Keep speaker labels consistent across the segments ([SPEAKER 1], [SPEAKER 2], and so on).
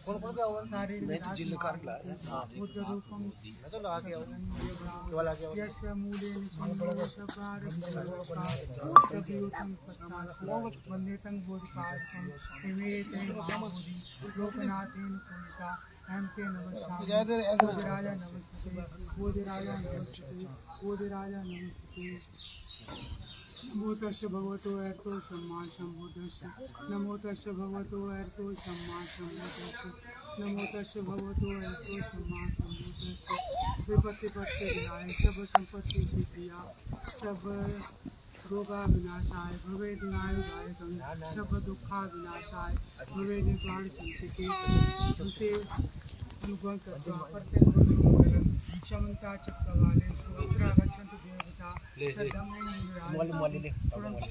[SPEAKER 1] मैं तो जिले कार ला मैं तो ला के आऊं ला के
[SPEAKER 2] यस्य मूले वंदेतं बोधिपार्थं विवेकेन महाबोधि लोकनाथेन पूजिता अहं ते नमस्यामि बोधिराजा नमस्ते बोधिराजा नमस्ते बोधिराजा नमस्ते। नमो तस्य भगवतो अरहतो सम्मा सम्बुद्धस्य नमो तस्य भगवतो अरहतो सम्मा सम्बुद्धस्य नमो तस्य भगवतो अरहतो सम्मा सम्बुद्धस्य विपत्ति पत्ति विनाय सब संपत्ति सिद्धिया सब रोगा विनाशाय भवे दिनायुगायकं सब दुखा विनाशाय भवे निर्वाण संस्कृति उसे अनुग्रह करता प्रत्येक क्षमता चित्तवाले सुवज्रा गच्छन्तु देवता सद्धम्मं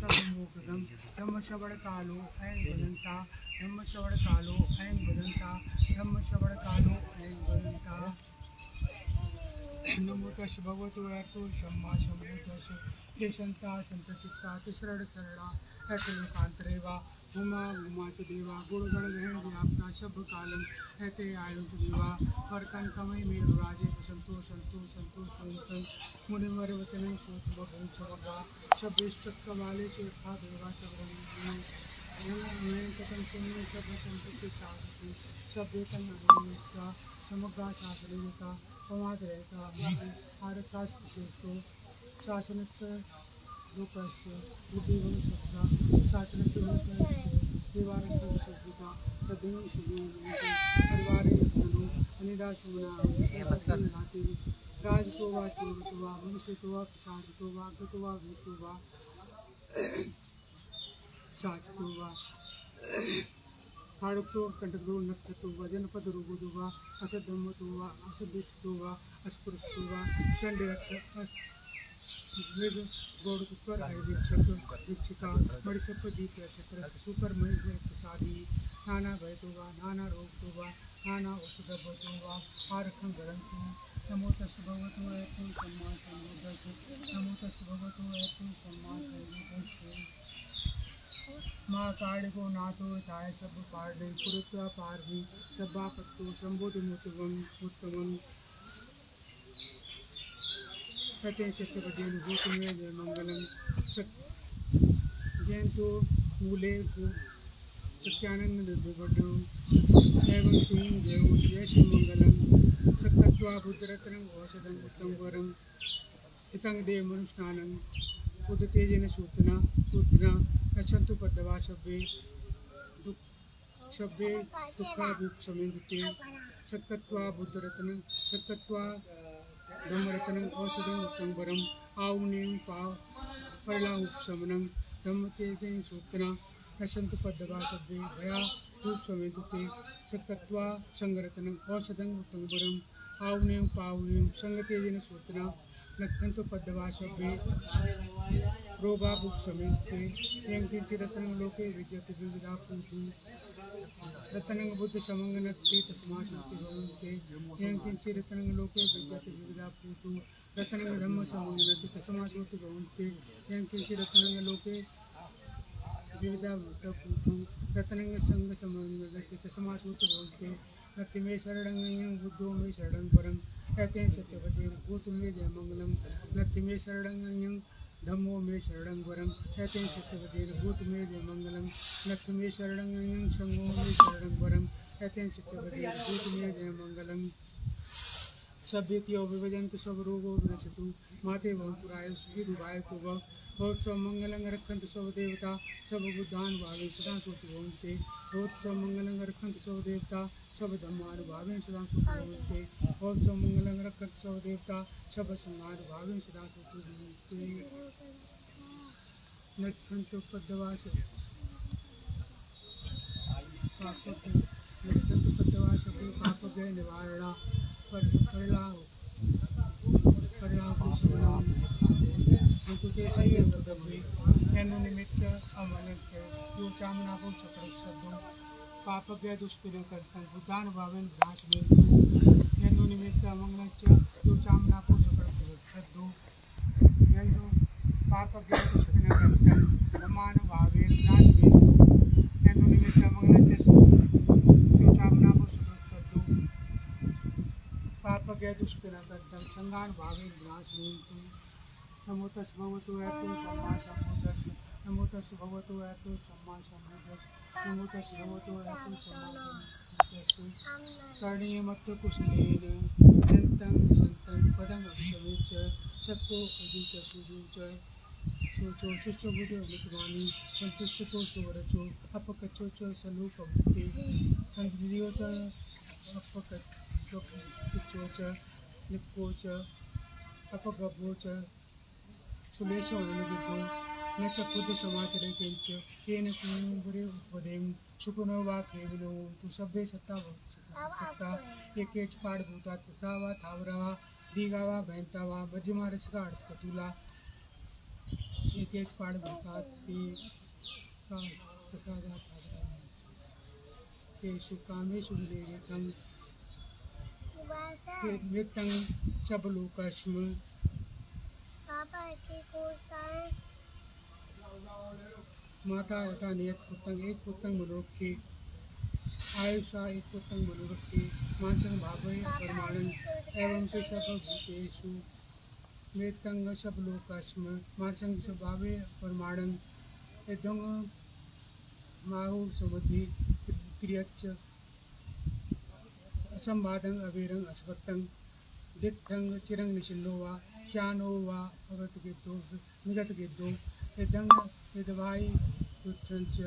[SPEAKER 2] सर्वमोक्षदं धम्मश्रवणकालो ऐं वदन्ता धम्मश्रवणकालो ऐं वदन्ता धम्मश्रवणकालो ऐं वदन्ता। नमो तस्य भगवतो अरहतो सम्मा सम्बुद्धस्य देशन्ता संतचित्ता तिसरण शरणा ऐतलोकान्तरे वा उमा उमा च देवा गुणगण ग्रहण व्याप्ता शब्द कालम ऐते आयु च देवा वर्कन कमय में राजे संतोष संतोष संतोष संतोष मुनिवर वचन सोच भगवान समगा शब्द चक्रवाले से था देवा चरण में कथन पुण्य शब्द संपत्ति साधति शब्द तंगा समग्र शास्त्रता पमाद रहता आरकाश पुष्टो शासन लोकस्य बुद्धिवं सत्ता शास्त्रस्य देवारकं सद्विता सदैव शुभं परिवारे यत्नो अनिदा शुभना नाते राजतो वा चोरतो वा मनुष्यतो वा पिशाचतो वा गतो वा भूतो वा शाचतो वा खाड़को कंटको नक्षतो वा जनपद रोगो वा असद्धम्मतो वा असदितो वा अस्पृष्टो वा चंडरक्त गौड़ कुकर दीक्षिका मणिसप दीप चक्र सुकर मणि प्रसादी नाना भयतो वा नाना रोगतो वा नाना उपद्रवतो वा आरखं गरंतु। नमो तस्य भगवतो अरहतो सम्मा सम्बुद्धस्य नमो तस्य भगवतो अरहतो सम्मा सम्बुद्धस्य। माँ काड़को नाथो ताय सब पार्डे पुरुत्वा पारभी सब्बापत्तो संबोधमुतवं उत्तमं सत्यं चित्तपदेन भूतमेव मंगलम जयंतो मूले सत्यानंद निर्भवडो एवं तुम देव यश मंगलम सत्त्वा बुद्धरत्नं औषधं उत्तम वरम इतं देव मनुष्यानं उदतेजन सूतना गच्छन्तु पद्मवा शब्दे दुःखाभिक्षमेन्दुते सत्त्वा बुद्धरत्नं सत्त्वा धम्मरत्नं औषधं उत्तम वरम आउनें परलाहुपशमनं धम्मतेजन सूतना गच्छन्तु पद्मवा शब्दे भया भूषमेन्दुते सत्त्वा संगरत्नं औषधं उत्तम वरम आउनें पाउनें संगतेजन सूतना गच्छन्तु पद्मवा शब्दे रोगाभूषमेन्दुते यं किंचिरत्नं लोके विद्यते विविधा पूतु रत्नं बुद्ध समंगनत्ते तस्मात् भवन्ते यं किंचिरत्नं लोके विद्यते विविधा पूतु रत्नं धम्म समंगनत्ते तस्मात् भवन्ते यं किंचिरत्नं लोके विविधा पूतु रत्नं संग समंगनत्ते तस्मात् भवन्ते नत्ति मे शरणं यं बुद्धो मे शरणं वरं ऐतेन सत्यवचेन भूतं मे जय मंगलम नत्ति मे शरणं यं धम्मो मे शरणं वरम ऐतेन सत्यवचेन भूतं मे जय मंगलम नत्ति मे शरणं यं संघो मे शरणं वरम ऐतेन सत्यवचेन भूतं मे जय मंगलम। सभ्यतियो विभजन्तु सब रोगो विनशतु माते भवन्तु रायो सुखी दुभाय को बहुत सब मंगलं रखन्तु सब देवता सब बुद्धान भावे सदा सुखी भवन्ते बहुत सब मंगलं रखन्तु सब देवता सब धम्मानुभावेन सदा सुखी भवन्ते बहुत सब मंगलं रखन्तु सब देवता सब संहानुभावेन सदा सुखी भवन्ते। नक्षन्तु पद्मवास नक्षन्तु पद्मवास पापभय निवारणा परिलाह निमित्त अमलक्य यो चामनाभो चक्रशब्दो पापभ्य दुष्कृतं कर्तं बुद्धानुभावेन विनाशमेन्दु यन्नो निमित्त अमंगलच्च यो चामनाभो चक्रशब्दो यन्नो पापभ्य दुष्कृतं कर्तं धम्मानुभावेन विनाशमेन्दु यन्नो निमित्त अमंगलच्च यो चामनाभो अपज्ञ दुष्पिनकर्तम संगान भावे विनाशमेन्तु नमो तस् भगवतो अरहतो सम्मा सम्बुद्धस्स नमो तस् भगवतो अरहतो सम्मा सम्बुद्धस्स नमो तस् भगवतो अरहतो सम्मा सम्बुद्धस्स करणीयमत्र कुशलेन अनन्तं सन्तं पदम् अभिसमेच्य सत्तो अजुच सुजुच सोचो शिष्यबुद्धि अमृतवाणी संतुष्टो सुवरचो अपकचो च सलूकमुक्ति संधियो च अपकचो च निप्पो च अपगभो च कुलेशो अनुदितो न च खुद समाचरे किंच केन कुंभरे उपदेम शुकुनो वा केवलो तु सभ्ये सत्ता भक्ता एकेच पाड़भूता तसावा थावरा दीगावा बैंतावा मध्यमा रसगा कतुला एकेच पाड़भूता तसावा थावरा केषु कामेषु विवेकं नृत्यं सबलोकस्म माता यथा नियत पुत्रं एक पुत्रं मनोरखे आयुषा एक पुत्रं मनोरखे मानसं भावे परमाणं एवं ते सर्वभूतेषु नृत्यं सबलोकस्म मानसं स्वभावे परमाणं यदं माहु समद्धि क्रियच्च असंबादं अवीरं अस्वत्तं दिट्ठं चिरं निशिल्लो वा श्यानो वा अगतगिद्धो निगतगिद्धो यदं यदवायि तुच्छं च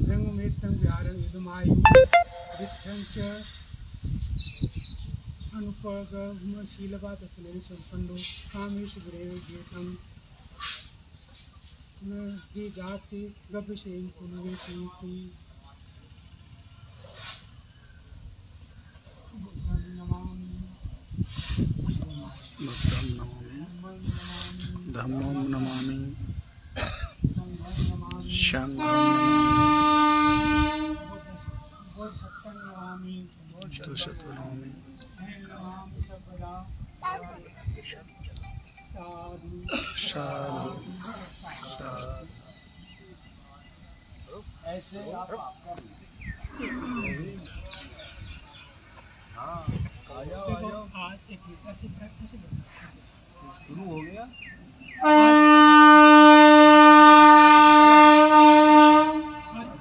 [SPEAKER 2] रंगमेत्तं विहारं यदमायु दिट्ठं च अनुपगमशीलवादसनेन सम्पन्नो कामेषु विरेवज्येतं न हि गाति गभीषेण पुनरेति
[SPEAKER 3] धम्मं नमामि संघं नमामि तुषतो नमामि साधु साधु
[SPEAKER 1] ऐसे आप
[SPEAKER 2] आज एक मिनट ऐसे प्रैक्टिस
[SPEAKER 1] शुरू हो गया।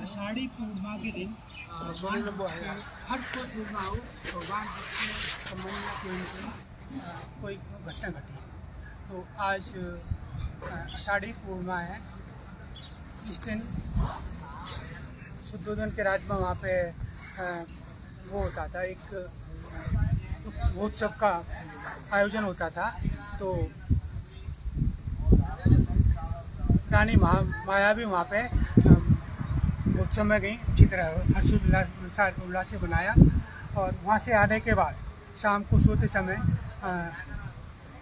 [SPEAKER 2] आषाढ़ी पूर्णिमा के दिन हर कोई पूर्णिमा हो भगवान के संबंध में कोई घटना घटी। तो आज आषाढ़ी पूर्णिमा है। इस दिन शुद्धोदन के राज्य में वहाँ पे वो होता था, एक महोत्सव का आयोजन होता था। तो रानी माया भी वहाँ पे महोत्सव में गई, अच्छी तरह हर्षोल्लास से बनाया। और वहाँ से आने के बाद शाम को सोते समय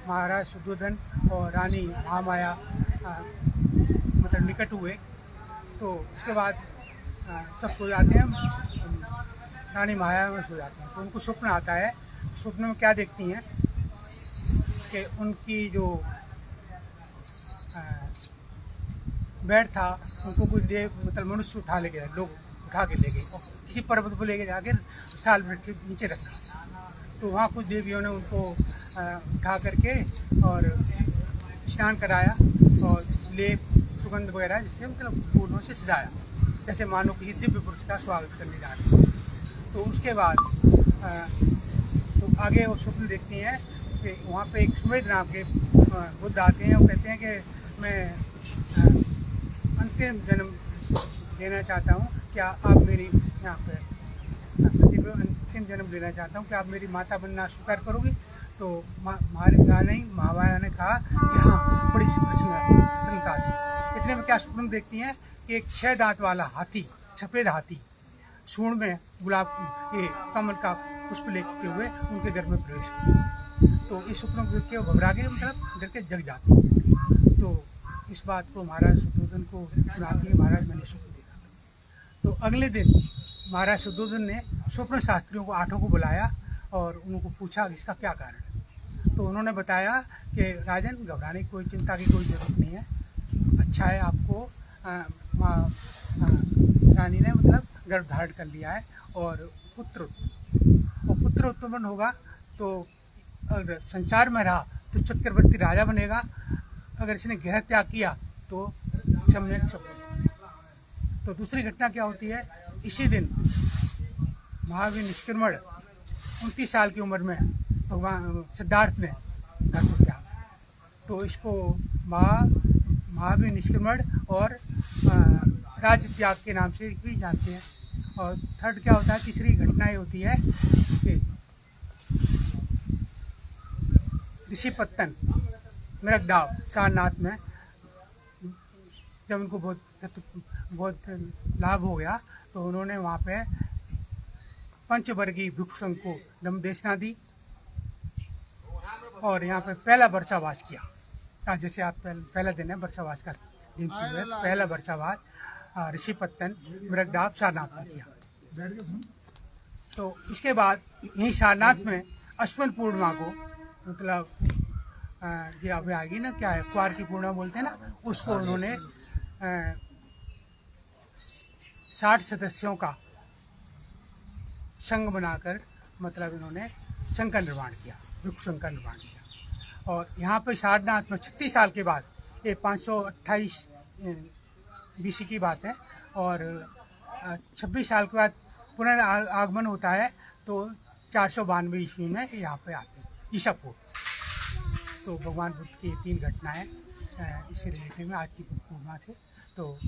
[SPEAKER 2] महाराज शुद्धोदन और रानी महामाया मतलब निकट हुए। तो उसके बाद सब सो जाते हैं, रानी माया में सो जाते हैं। तो उनको स्वप्न आता है। स्वप्न में क्या देखती हैं कि उनकी जो बेड था उनको कुछ देर मतलब मनुष्य उठा ले गए, लोग उठा के ले गए और किसी पर्वत पर ले जाके साल वृक्ष के नीचे रखा। तो वहाँ कुछ देवियों ने उनको उठा करके और स्नान कराया और लेप सुगंध वगैरह जिससे मतलब फूलों से सजाया, जैसे मानो किसी दिव्य पुरुष का स्वागत करने जा रहे हैं। तो उसके बाद तो आगे वो स्वप्न देखती हैं कि वहाँ पे एक सुमेध नाम के बुद्ध आते हैं। वो कहते हैं कि मैं अंतिम जन्म लेना चाहता हूँ, क्या आप मेरी यहाँ पर अंतिम जन्म लेना चाहता हूँ, क्या आप मेरी माता बनना स्वीकार करोगे? तो महामाया ने कहा कि हाँ, बड़ी प्रसन्नता से। इतने में क्या स्वप्न देखती हैं कि एक 6 दांत वाला हाथी, सफ़ेद हाथी, सूंड में गुलाब के कमल का पुष्प लेते हुए उनके घर में प्रवेश हुआ। तो इस स्वप्न को देख के वो घबरा के मतलब डर के जग जाते हैं। तो इस बात को महाराज शुद्धोदन को सुनाती है, महाराज मैंने स्वप्न देखा। तो अगले दिन महाराज शुद्धोदन ने स्वप्न शास्त्रियों को 8 को बुलाया और उनको पूछा कि इसका क्या कारण है। तो उन्होंने बताया कि राजन, घबराने की कोई चिंता की कोई ज़रूरत नहीं है, अच्छा है आपको रानी ने मतलब गर्भ धारण कर लिया है और पुत्र उत्पन्न होगा तो अगर संसार में रहा तो चक्रवर्ती राजा बनेगा, अगर इसने गृह त्याग किया तो सम्यक सफल। तो दूसरी घटना क्या होती है, इसी दिन महावीर निष्क्रमण 29 साल की उम्र में भगवान सिद्धार्थ ने घर को त्यागा। तो इसको महावीर निष्क्रमण और राज्य त्याग के नाम से भी जानते हैं। और थर्ड क्या होता है, तीसरी घटना ये होती है कि ऋषिपत्तन मृगदाव सारनाथ में जब उनको बहुत लाभ हो गया तो उन्होंने वहाँ पे पंचवर्गीय भिक्षुओं को दमदेशना दी और यहाँ पे पहला वर्षावास किया। आज जैसे आप पहला दिन है वर्षावास का दिन शुरू है, पहला वर्षावास ऋषिपत्तन मृगदाव सारनाथ में किया। तो इसके बाद यहीं सारनाथ में अश्विन पूर्णिमा को, मतलब जो अभी आएगी ना, क्या है, क्वार की पूर्णिमा बोलते हैं ना, उसको उन्होंने 60 सदस्यों का संघ बनाकर, मतलब इन्होंने संघ का निर्माण किया, भिक्षु संघ का निर्माण किया। और यहाँ पे सारनाथ में 36 साल के बाद, ये 528 BC की बात है, और 26 साल के बाद पुनर्आगमन होता है, तो 492 ईस्वी में यहाँ पे आते हैं ईसा पूर्व। तो भगवान बुद्ध की 3 घटनाएं इससे रिलेटेड में आज की पूर्णिमा से। तो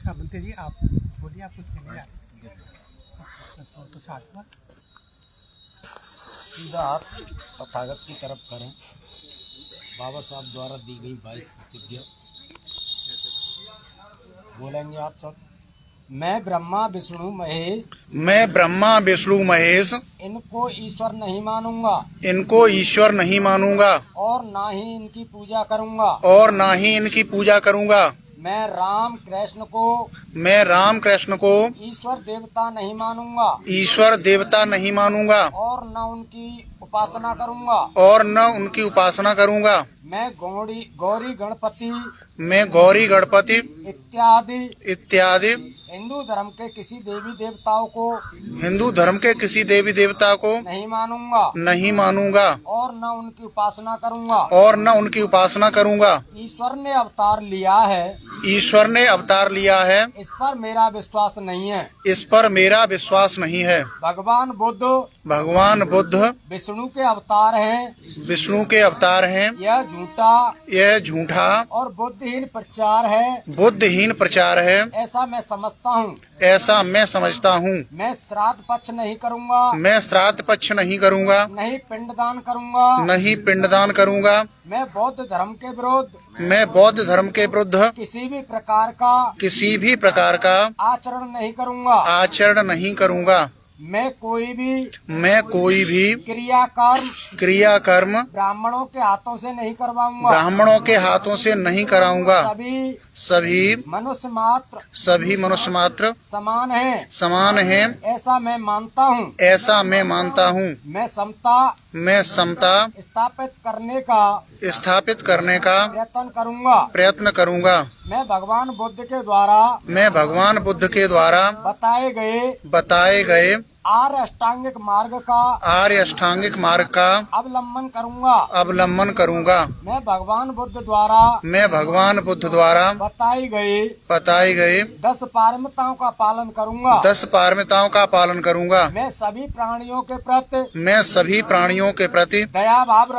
[SPEAKER 2] बनते जी आप बोलिए, आप कुछ कहने तो साथ में
[SPEAKER 1] सीधा हाथ तथागत की तरफ करें। बाबा साहब द्वारा दी गई 22 प्रतिज्ञा बोलेंगे आप सब। मैं ब्रह्मा विष्णु महेश,
[SPEAKER 3] मैं ब्रह्मा विष्णु महेश
[SPEAKER 1] इनको ईश्वर नहीं मानूंगा,
[SPEAKER 3] इनको ईश्वर नहीं मानूंगा
[SPEAKER 1] और ना ही इनकी पूजा करूंगा,
[SPEAKER 3] और ना ही इनकी पूजा करूंगा।
[SPEAKER 1] मैं राम कृष्ण को,
[SPEAKER 3] मैं राम कृष्ण को
[SPEAKER 1] ईश्वर देवता नहीं मानूंगा,
[SPEAKER 3] ईश्वर देवता नहीं मानूंगा,
[SPEAKER 1] और न उनकी उपासना करूंगा,
[SPEAKER 3] और न उनकी उपासना करूंगा।
[SPEAKER 1] मैं गौरी गणपति,
[SPEAKER 3] मैं गौरी गणपति
[SPEAKER 1] इत्यादि
[SPEAKER 3] इत्यादि
[SPEAKER 1] हिंदू धर्म के किसी देवी देवताओं को
[SPEAKER 3] हिंदू धर्म के किसी देवी देवता को
[SPEAKER 1] नहीं मानूंगा,
[SPEAKER 3] नहीं मानूंगा,
[SPEAKER 1] और न उनकी उपासना करूंगा।
[SPEAKER 3] और न उनकी उपासना करूंगा।
[SPEAKER 1] ईश्वर ने अवतार लिया है,
[SPEAKER 3] ईश्वर ने अवतार लिया है,
[SPEAKER 1] इस पर मेरा विश्वास नहीं है।
[SPEAKER 3] इस पर मेरा विश्वास नहीं है।
[SPEAKER 1] भगवान बुद्ध विष्णु के अवतार हैं,
[SPEAKER 3] विष्णु के अवतार हैं, यह झूठा
[SPEAKER 1] और बुद्धहीन प्रचार है,
[SPEAKER 3] बुद्धहीन प्रचार है,
[SPEAKER 1] ऐसा मैं समझता हूँ।
[SPEAKER 3] ऐसा मैं समझता हूँ।
[SPEAKER 1] मैं श्राद्ध पक्ष नहीं करूँगा,
[SPEAKER 3] मैं श्राद्ध पक्ष नहीं करूँगा,
[SPEAKER 1] नहीं पिंडदान करूँगा,
[SPEAKER 3] नहीं पिंडदान करूँगा।
[SPEAKER 1] मैं बौद्ध धर्म के विरुद्ध,
[SPEAKER 3] मैं बौद्ध धर्म के विरुद्ध
[SPEAKER 1] किसी भी प्रकार का आचरण नहीं करूँगा,
[SPEAKER 3] आचरण नहीं करूँगा।
[SPEAKER 1] मैं कोई भी
[SPEAKER 3] क्रियाकर्म
[SPEAKER 1] ब्राह्मणों के हाथों से नहीं करवाऊंगा,
[SPEAKER 3] ब्राह्मणों के हाथों से नहीं कराऊंगा। सभी
[SPEAKER 1] मनुष्य मात्र
[SPEAKER 3] समान हैं,
[SPEAKER 1] ऐसा मैं मानता हूँ।
[SPEAKER 3] ऐसा मैं मानता हूँ। मैं समता
[SPEAKER 1] स्थापित
[SPEAKER 3] करने का प्रयत्न करूँगा।
[SPEAKER 1] मैं भगवान बुद्ध के द्वारा
[SPEAKER 3] बताए गए
[SPEAKER 1] आर्य अष्टांगिक मार्ग का
[SPEAKER 3] अवलंबन करूँगा।
[SPEAKER 1] मैं भगवान बुद्ध द्वारा बताई गई 10 पारमिताओं का पालन करूँगा।
[SPEAKER 3] 10 पारमिताओं का पालन करूँगा।
[SPEAKER 1] मैं सभी प्राणियों के प्रति दया भाव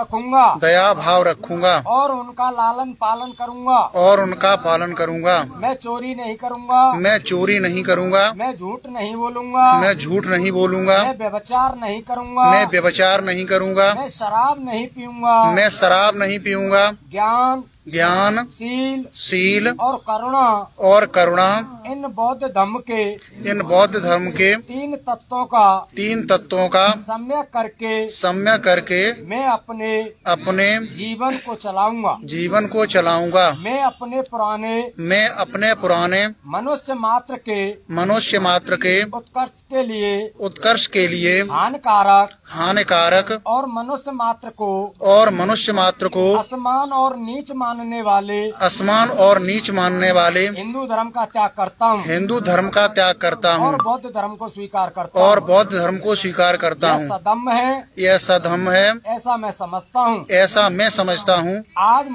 [SPEAKER 1] रखूँगा
[SPEAKER 3] और
[SPEAKER 1] उनका लालन पालन करूँगा। मैं चोरी नहीं करूँगा, मैं झूठ नहीं बोलूँगा, मैं व्यभिचार नहीं करूँगा, मैं शराब नहीं पीऊँगा, ज्ञान, शील और करुणा इन बौद्ध धर्म के 3 तत्वों का सम्यक करके मैं अपने जीवन को चलाऊंगा। मैं अपने पुराने मनुष्य मात्र के उत्कर्ष के लिए हानिकारक और मनुष्य मात्र को असमान और नीच मानने वाले,
[SPEAKER 3] असमान और नीच मानने वाले
[SPEAKER 1] हिंदू धर्म का त्याग करता हूँ
[SPEAKER 3] हिंदू धर्म का त्याग करता हूँ
[SPEAKER 1] और बौद्ध धर्म को स्वीकार करता हूँ।
[SPEAKER 3] और बौद्ध धर्म को स्वीकार करता
[SPEAKER 1] यह
[SPEAKER 3] हूँ।
[SPEAKER 1] सदम है,
[SPEAKER 3] यह सधम्म है,
[SPEAKER 1] ऐसा मैं समझता हूँ।
[SPEAKER 3] ऐसा मैं समझता हूँ।
[SPEAKER 1] आज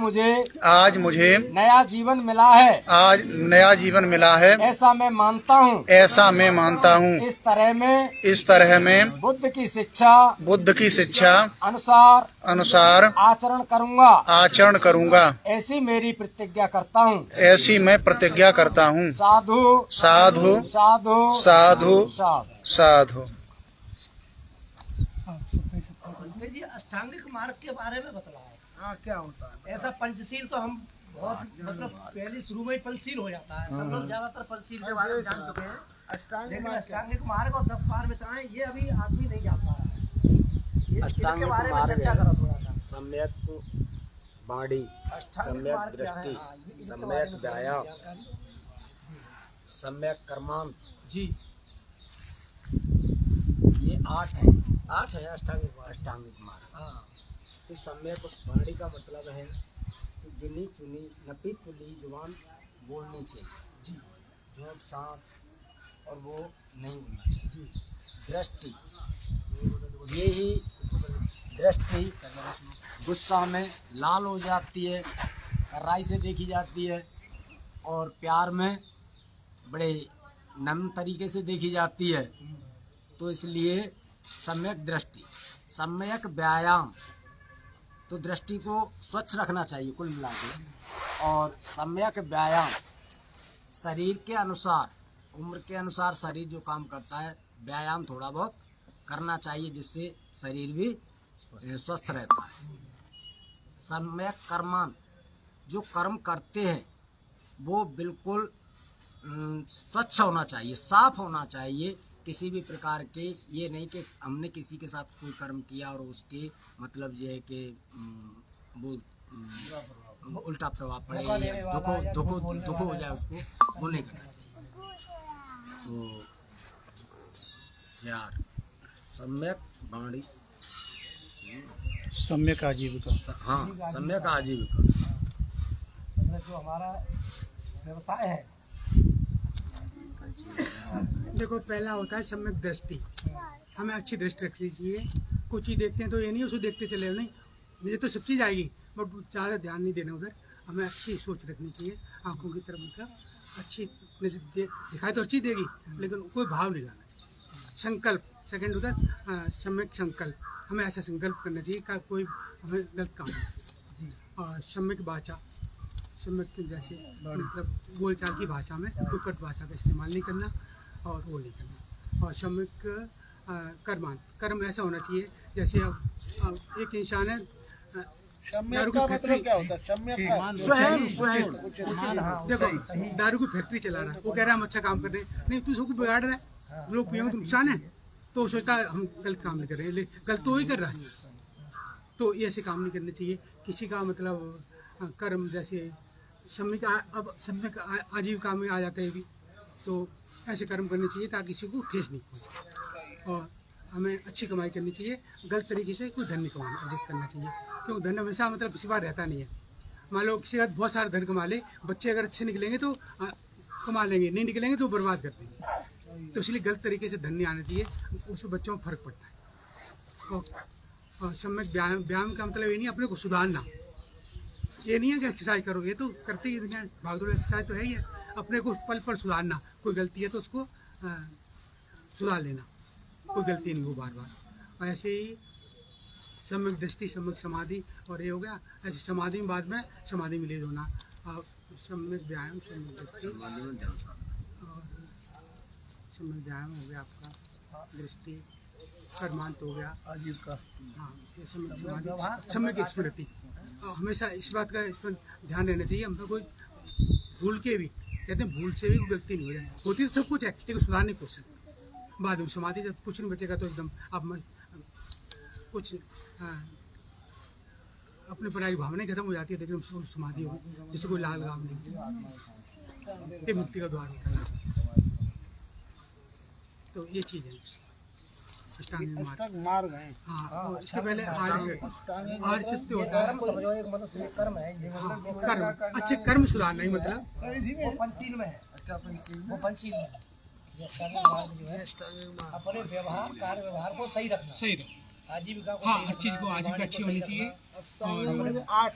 [SPEAKER 1] मुझे
[SPEAKER 3] नया जीवन मिला है,
[SPEAKER 1] आज नया जीवन मिला है,
[SPEAKER 3] ऐसा मैं मानता हूँ।
[SPEAKER 1] ऐसा मैं मानता हूँ।
[SPEAKER 3] इस तरह में
[SPEAKER 1] बुद्ध की शिक्षा
[SPEAKER 3] अनुसार आचरण करूँगा।
[SPEAKER 1] ऐसी मेरी प्रतिज्ञा करता हूँ।
[SPEAKER 3] ऐसी मैं प्रतिज्ञा करता हूँ।
[SPEAKER 1] साधु
[SPEAKER 3] साधु
[SPEAKER 1] साधु
[SPEAKER 3] साधु
[SPEAKER 1] साधु।
[SPEAKER 3] साधु।
[SPEAKER 4] जी अष्टांगिक मार्ग के बारे में बतलाओ।
[SPEAKER 2] हाँ, क्या होता है?
[SPEAKER 4] ऐसा पंचशील तो हम बहुत मतलब पहले शुरू में ही पंचशील हो जाता है। सब लोग ज्यादातर पंचशील के बारे में जान चुके हैं, लेकिन अष्टांगिक मार्ग और 10 पार मित्राएं ये अभी आदमी नहीं जान पा रहा है।
[SPEAKER 1] अष्टांगिक
[SPEAKER 4] इसके बारे में
[SPEAKER 1] मार्ग
[SPEAKER 4] चर्चा
[SPEAKER 1] है।
[SPEAKER 4] करो थोड़ा सा।
[SPEAKER 1] सम्यक वाणी,
[SPEAKER 4] अष्टांगिक
[SPEAKER 1] सम्यक
[SPEAKER 4] मार्ग क्या है?
[SPEAKER 1] दृष्टि,
[SPEAKER 4] हाँ, इसके
[SPEAKER 1] सम्यक
[SPEAKER 4] बारे में थोड़ा
[SPEAKER 1] व्यायाम,
[SPEAKER 4] जानकारी।
[SPEAKER 1] सम्यक कर्मांत,
[SPEAKER 4] जी,
[SPEAKER 1] ये 8 है।
[SPEAKER 4] 8 है अष्टांगिक मार्ग।
[SPEAKER 1] अष्टांगिक मार्ग।
[SPEAKER 4] हाँ,
[SPEAKER 1] तो सम्यक वाणी का मतलब है कि गिनी चुनी नपी तुली जुबान बोलनी चाहिए, झूठ सांस और वो नहीं बोलना चाहिए। दृष्टि, ये ही दृष्टि गुस्सा में लाल हो जाती है, कराई से देखी जाती है, और प्यार में बड़े नम तरीके से देखी जाती है। तो इसलिए सम्यक दृष्टि, सम्यक व्यायाम, तो दृष्टि को स्वच्छ रखना चाहिए कुल मिला के। और सम्यक व्यायाम, शरीर के अनुसार, उम्र के अनुसार शरीर जो काम करता है, व्यायाम थोड़ा बहुत करना चाहिए, जिससे शरीर भी स्वस्थ रहता है। सम्यक कर्मान, जो कर्म करते हैं वो बिल्कुल स्वच्छ होना चाहिए, साफ होना चाहिए। किसी भी प्रकार के ये नहीं कि हमने किसी के साथ कोई कर्म किया और उसके मतलब ये है कि वो उल्टा प्रभाव पड़े या दुख हो जाए उसको, वो नहीं करना चाहिए। तो 4 सम्यक वाणी,
[SPEAKER 3] सम्यक आजीविका।
[SPEAKER 1] हाँ सम्यक आजीविका।
[SPEAKER 4] मतलब जो हमारा व्यवसाय है,
[SPEAKER 2] देखो, पहला होता है सम्यक दृष्टि। हमें अच्छी दृष्टि रखनी चाहिए। कुछ चीज़ देखते हैं तो ये नहीं उसको देखते चले, नहीं, मुझे तो सब चीज़ आएगी, बट ज़्यादा ध्यान नहीं देना उधर। हमें अच्छी सोच रखनी चाहिए, आंखों की तरफ मतलब अच्छी दिखाई तो अच्छी देगी, लेकिन कोई भाव नहीं लाना चाहिए। संकल्प, सेकंड होता है सम्यक संकल्प। हमें ऐसा संकल्प करना चाहिए कि कोई हमें गलत काम नहीं। और सम्यक वाचा, सम्यक जैसे मतलब बोलचाल की भाषा में कोई कट भाषा का इस्तेमाल नहीं करना और वो नहीं करना। और सम्यक कर्मांत, कर्म ऐसा होना चाहिए जैसे अब एक इंसान है, दारू की फैक्ट्री, देखो दारू की फैक्ट्री चला रहा है, वो कह रहा है हम अच्छा काम कर रहे हैं, नहीं तू सबको बिगाड़ रहा है, लोग पियोगे तो नुकसान है, तो वो सोचता है हम गलत काम नहीं कर रहे हैं, गलत तो ही कर रहा है। तो ये ऐसे काम नहीं करने चाहिए। किसी का मतलब कर्म जैसे सम्यक, अब सम्यक आजीविका में आ जाता है भी, तो ऐसे कर्म करने चाहिए ताकि किसी को ठेस नहीं पहुँचे। और हमें अच्छी कमाई करनी चाहिए, गलत तरीके से कोई धन नहीं कमाना, अर्जित करना चाहिए, क्योंकि धन हमेशा मतलब किसी बार रहता नहीं है। मान लो किसी का बहुत सारा धन कमा ले, बच्चे अगर अच्छे निकलेंगे तो कमा लेंगे, नहीं निकलेंगे तो बर्बाद कर देंगे। तो इसलिए गलत तरीके से धन नहीं आना चाहिए, उससे बच्चों में फर्क पड़ता है। और सम्यक व्यायाम का मतलब ये नहीं अपने को सुधारना, ये नहीं है कि एक्सरसाइज करो, ये तो करते ही दुनिया, भागदौड़ एक्सरसाइज तो है ही है। अपने को पल पल सुधारना, कोई गलती है तो उसको सुधार लेना, कोई गलती नहीं हो बार बार। और ऐसे ही सम्यक दृष्टि, सम्यक समाधि, और ये हो गया ऐसे समाधि में, बाद में समाधि में ले होना। और सम्यक व्यायाम, सम्यक दृष्टि और सम्यक व्यायाम हो गया आपका, दृष्टि, कर्मांत हो गया, आजीविका, हाँ, ये सम्यक समाधि, सम्यक स्मृति। हमेशा इस बात का इस पर ध्यान रहना चाहिए, हम तो कोई भूल के भी, कहते हैं भूल से भी कोई गलती नहीं हो जाए, होती तो सब कुछ है लेकिन सुधार नहीं पहुँच सकते। बाद में समाधि जब कुछ नहीं बचेगा तो एकदम आप कुछ अपने पराई भावना खत्म हो जाती है, लेकिन समाधि होगी जिससे कोई लाल गाम नहीं, ये मुक्ति का द्वार होता है। तो ये चीज़ है। अष्टांग
[SPEAKER 3] मार्ग है।
[SPEAKER 2] हाँ, और इसके पहले आर्य सत्य होता है।
[SPEAKER 4] समझो एक मतलब ये कर्म है, ये मतलब
[SPEAKER 2] कर्म, अच्छे कर्म सुधारना ही मतलब
[SPEAKER 4] वो पंचशील में है, वो पंचशील में है। ये अष्टांगिक मार्ग जो है अपने व्यवहार कार्य व्यवहार को सही रखना,
[SPEAKER 2] सही रहे।
[SPEAKER 4] आजीविका को
[SPEAKER 2] हाँ,
[SPEAKER 4] सही
[SPEAKER 2] हर चीज को
[SPEAKER 4] रखना,
[SPEAKER 2] आजीविका अच्छी होनी चाहिए। और
[SPEAKER 4] आठ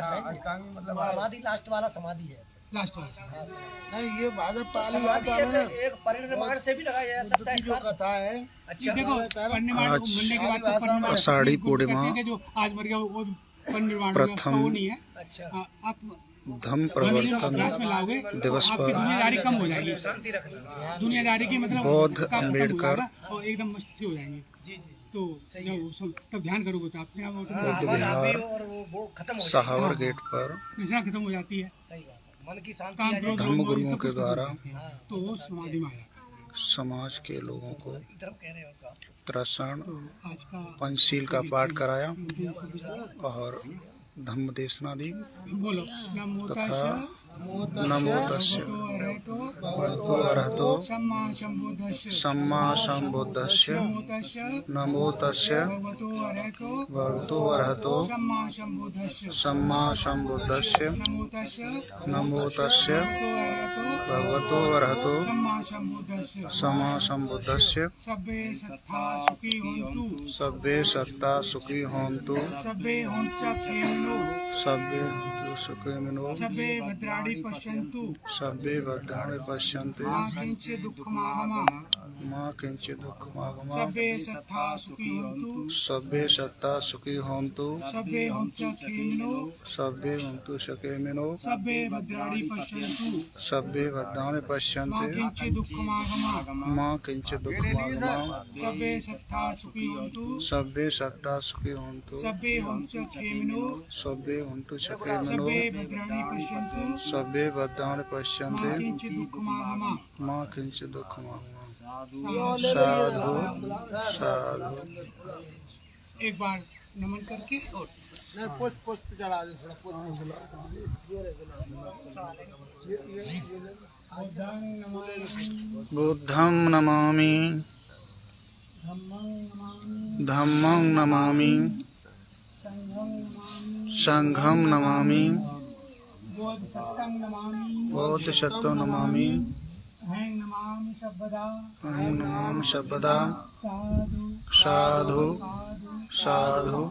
[SPEAKER 4] है मतलब समाधि लास्ट वाला समाधि है।
[SPEAKER 2] लास्ट वाला
[SPEAKER 4] हाँ,
[SPEAKER 3] नहीं, ये भाजपा पाली
[SPEAKER 4] समाधि
[SPEAKER 3] आता है
[SPEAKER 4] एक परिनिर्वाण से भी लगाया जा सकता है
[SPEAKER 3] जो
[SPEAKER 4] इसका।
[SPEAKER 3] कथा है।
[SPEAKER 4] अच्छा
[SPEAKER 2] देखो, परिनिर्वाण
[SPEAKER 3] आज
[SPEAKER 2] बनने के बाद तो परिनिर्वाण
[SPEAKER 3] आषाढ़ी
[SPEAKER 2] को
[SPEAKER 3] पूर्णिमा
[SPEAKER 2] कहते हैं कि जो आज मर गया वो परिनिर्वाण
[SPEAKER 3] प्रथम
[SPEAKER 2] वो नहीं है।
[SPEAKER 4] अच्छा
[SPEAKER 2] हाँ, आप
[SPEAKER 3] धम्म
[SPEAKER 2] प्रवर्तन
[SPEAKER 3] प्रवर्तन
[SPEAKER 2] में लाओगे
[SPEAKER 3] दिवस
[SPEAKER 2] आपकी
[SPEAKER 3] पर
[SPEAKER 2] दुनियादारी कम हो जाएगी।
[SPEAKER 4] शांति रखना।
[SPEAKER 2] दुनियादारी की मतलब
[SPEAKER 3] बौद्ध
[SPEAKER 2] का खत्म हो
[SPEAKER 3] अम्बेडकर
[SPEAKER 2] जाएगा और एकदम मस्त हो जाएंगे।
[SPEAKER 4] जी जी
[SPEAKER 2] तो जब सब तब ध्यान करोगे तो अपने आप
[SPEAKER 3] बौद्ध
[SPEAKER 2] ऑटोमेटिक
[SPEAKER 3] विहार
[SPEAKER 4] और वो खत्म हो जाएगा।
[SPEAKER 3] सहावर गेट पर
[SPEAKER 2] निशा खत्म हो जाती है।
[SPEAKER 4] सही बात है, मन की शांति
[SPEAKER 2] काम
[SPEAKER 4] आ
[SPEAKER 2] क्रोध
[SPEAKER 4] जाएगी।
[SPEAKER 3] धर्म
[SPEAKER 2] रोग
[SPEAKER 3] गुरुओं
[SPEAKER 2] सब
[SPEAKER 3] के
[SPEAKER 2] कुछ
[SPEAKER 3] द्वारा
[SPEAKER 2] खत्म हो जाती है। तो वो समाधि में आ जाता है।
[SPEAKER 3] समाज के लोगों को
[SPEAKER 4] इधर कह रहे हो का
[SPEAKER 3] त्रसण
[SPEAKER 2] तो आज का
[SPEAKER 3] पंचशील का पाठ कराया
[SPEAKER 2] दिन से
[SPEAKER 3] और धम्म देशना दी
[SPEAKER 2] बोलो नमो
[SPEAKER 3] तथा
[SPEAKER 2] तस्स
[SPEAKER 3] नमो तस्य भगवतो अरहतो
[SPEAKER 2] सम्मा संबुद्धस्य
[SPEAKER 3] सम्मा संबुद्धस्य
[SPEAKER 2] नमो तस्स
[SPEAKER 3] नमो तस्य
[SPEAKER 2] भगवतो अरहतो
[SPEAKER 3] भगवतो अरहतो
[SPEAKER 2] सम्मा संबुद्धस्य
[SPEAKER 3] सम्मा संबुद्धस्य
[SPEAKER 2] नमो तस्स
[SPEAKER 3] भगवतो अरहतो
[SPEAKER 2] सम्मा संबुद्धस्य
[SPEAKER 3] सम्मा संबुद्धस्य
[SPEAKER 2] सब्बे सत्ता सुखी होन्तु
[SPEAKER 3] सब्बे सत्ता सुखी होन्तु
[SPEAKER 2] सब्बे होन्तु खेलो
[SPEAKER 3] सब्बे सुखी मिनो
[SPEAKER 2] सब्बे भद्राणि पश्यन्तु
[SPEAKER 3] सब्बे भद्राणि पश्यन्ति
[SPEAKER 2] मा किञ्चित् दुःखमागमा
[SPEAKER 3] मां किंचित् दुःखमागमा
[SPEAKER 2] सब्बे सत्ता सुखी होन्तु
[SPEAKER 3] सब्बे सत्ता सुखी होन्तु
[SPEAKER 2] सब्बे होन्तु खेलो
[SPEAKER 3] सब्बे होन्तु सुखिनो
[SPEAKER 2] सब्बे भद्राणि पश्यन्तु
[SPEAKER 3] सब्बे भद्राणि
[SPEAKER 2] मा
[SPEAKER 3] पश्यन्ति
[SPEAKER 2] किञ्चित् दुःखमागमा
[SPEAKER 3] मां किंचित् दुःखमागमा
[SPEAKER 2] सब्बे सत्ता सुखी होन्तु
[SPEAKER 3] सब्बे सत्ता सुखी होन्तु
[SPEAKER 2] सब्बे होन्तु खेलो
[SPEAKER 3] सब्बे होन्तु सुखिनो
[SPEAKER 2] सब्बे भद्राणि पश्यन्तु
[SPEAKER 3] सब्बे भद्राणि
[SPEAKER 2] मा
[SPEAKER 3] पश्यन्ति
[SPEAKER 2] किञ्चित् दुःखमागमा
[SPEAKER 3] मां किंचित् दुःखमागमा
[SPEAKER 2] साधु
[SPEAKER 3] साधु साधु।
[SPEAKER 2] एक बार नमन करके और
[SPEAKER 3] पुष्प चढ़ा दे थोड़ा बुद्धं नमामि धम्मं नमामि संघं नमामि बोधसत्तं नमामि
[SPEAKER 2] अहं नमामि सर्वदा
[SPEAKER 3] अहं नमामि सर्वदा
[SPEAKER 2] साधु
[SPEAKER 3] साधु
[SPEAKER 2] साधु
[SPEAKER 3] साधु